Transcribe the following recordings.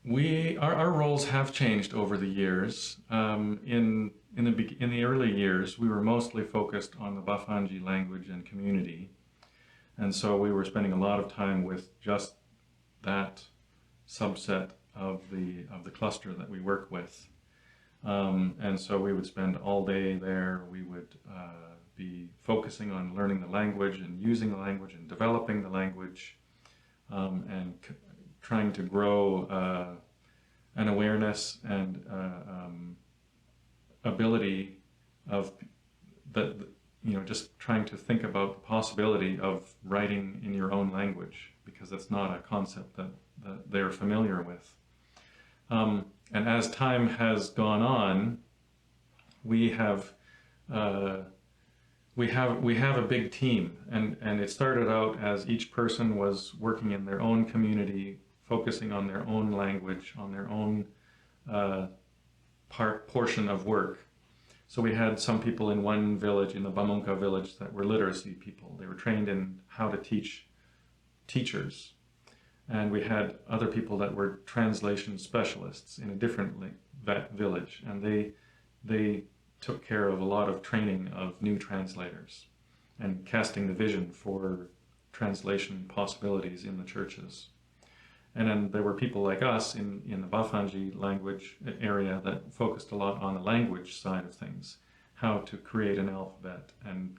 Our roles have changed over the years. In the early years, we were mostly focused on the Bafanji language and community, and so we were spending a lot of time with just that subset of the cluster that we work with. And so we would spend all day there. We would be focusing on learning the language and using the language and developing the language, and trying to grow an awareness and ability of that, just trying to think about the possibility of writing in your own language, because that's not a concept that they're familiar with. And as time has gone on, we have a big team, and it started out as each person was working in their own community, focusing on their own language, on their own portion of work. So we had some people in one village, in the Bamunka village, that were literacy people. They were trained in how to teach teachers. And we had other people that were translation specialists in a different village, and they took care of a lot of training of new translators and casting the vision for translation possibilities in the churches. And then there were people like us in the Bafanji language area that focused a lot on the language side of things, how to create an alphabet and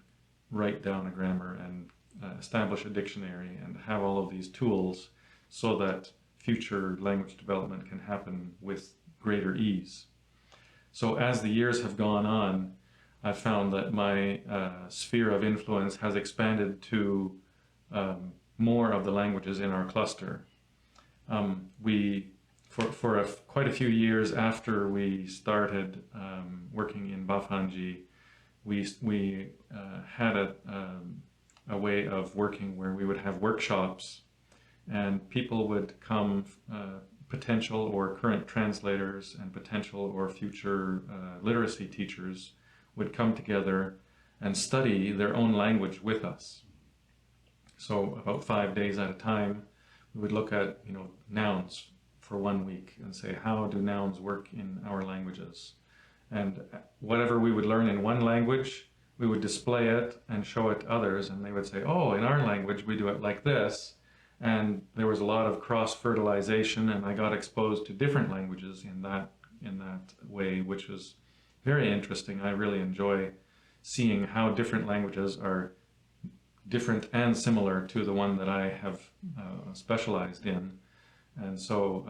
write down a grammar and establish a dictionary and have all of these tools so that future language development can happen with greater ease. So as the years have gone on, I've found that my sphere of influence has expanded to more of the languages in our cluster. Quite a few years after we started working in Bafanji, we had a way of working where we would have workshops, and people would come, potential or current translators and potential or future literacy teachers would come together and study their own language with us. So about 5 days at a time, we would look at nouns for 1 week and say, how do nouns work in our languages? And whatever we would learn in one language, we would display it and show it to others, and they would say, oh, in our language we do it like this. And there was a lot of cross-fertilization, and I got exposed to different languages in that way, which was very interesting. I really enjoy seeing how different languages are different and similar to the one that I have specialized in. And so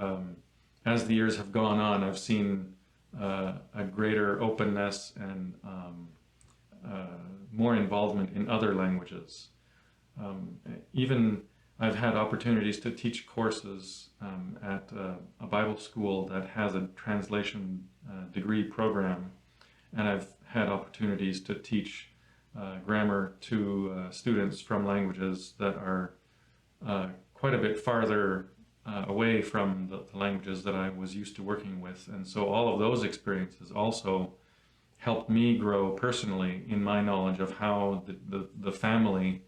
as the years have gone on, I've seen a greater openness and more involvement in other languages. Even I've had opportunities to teach courses at a Bible school that has a translation degree program, and I've had opportunities to teach grammar to students from languages that are quite a bit farther away from the languages that I was used to working with. And so all of those experiences also helped me grow personally in my knowledge of how the family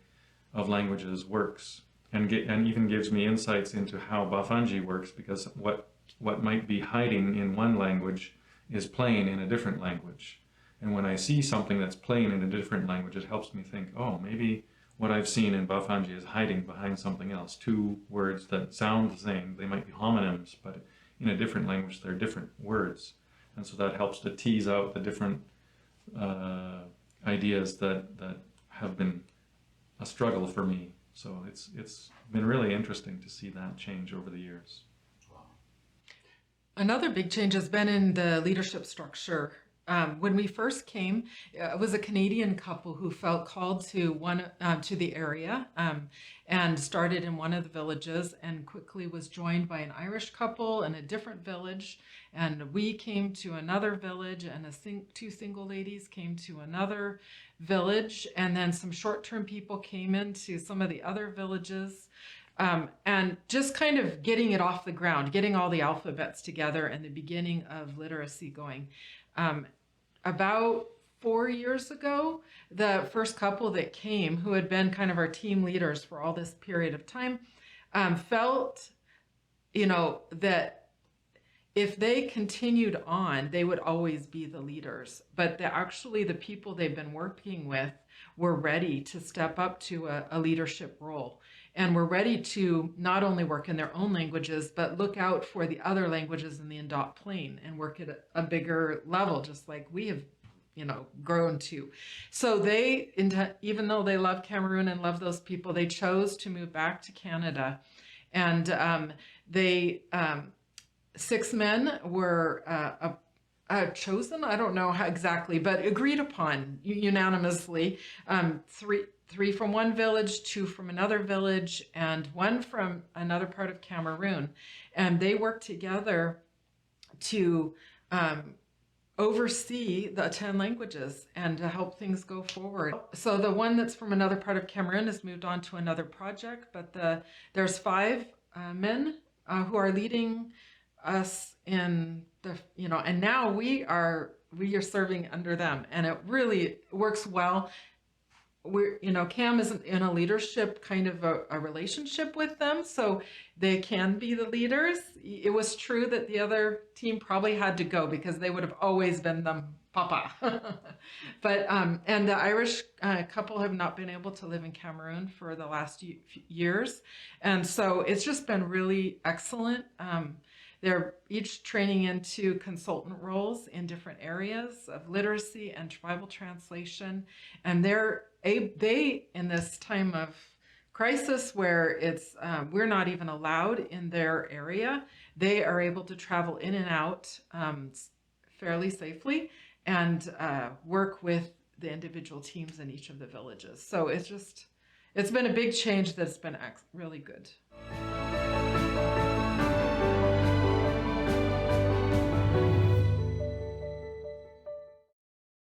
of languages works, and even gives me insights into how Bafanji works, because what might be hiding in one language is plain in a different language. And when I see something that's plain in a different language, it helps me think, oh, maybe what I've seen in Bafanji is hiding behind something else. Two words that sound the same, they might be homonyms, but in a different language they're different words. And so that helps to tease out the different ideas that have been a struggle for me. So it's been really interesting to see that change over the years. Another big change has been in the leadership structure. When we first came, it was a Canadian couple who felt called to the area and started in one of the villages, and quickly was joined by an Irish couple in a different village. And we came to another village, and two single ladies came to another village, and then some short-term people came into some of the other villages. And just kind of getting it off the ground, getting all the alphabets together, and the beginning of literacy going. About 4 years ago, the first couple that came, who had been kind of our team leaders for all this period of time, felt, that if they continued on, they would always be the leaders. But actually, the people they've been working with were ready to step up to a leadership role. And were ready to not only work in their own languages, but look out for the other languages in the Ndop Plain and work at a bigger level, just like we have, grown to. So they, even though they love Cameroon and love those people, they chose to move back to Canada. And they 6 men were chosen. I don't know how exactly, but agreed upon unanimously. Three from one village, 2 from another village, and 1 from another part of Cameroon. And they worked together to oversee the 10 languages and to help things go forward. So the one that's from another part of Cameroon has moved on to another project, but there's 5 men who are leading us in the, and now we are serving under them, and it really works well. Cam isn't in a leadership kind of a relationship with them, so they can be the leaders. It was true that the other team probably had to go because they would have always been the papa. But and the Irish couple have not been able to live in Cameroon for the last years, and so it's just been really excellent. They're each training into consultant roles in different areas of literacy and Bible translation. And they, in this time of crisis where it's we're not even allowed in their area, they are able to travel in and out fairly safely and work with the individual teams in each of the villages. So it's been a big change that's been really good.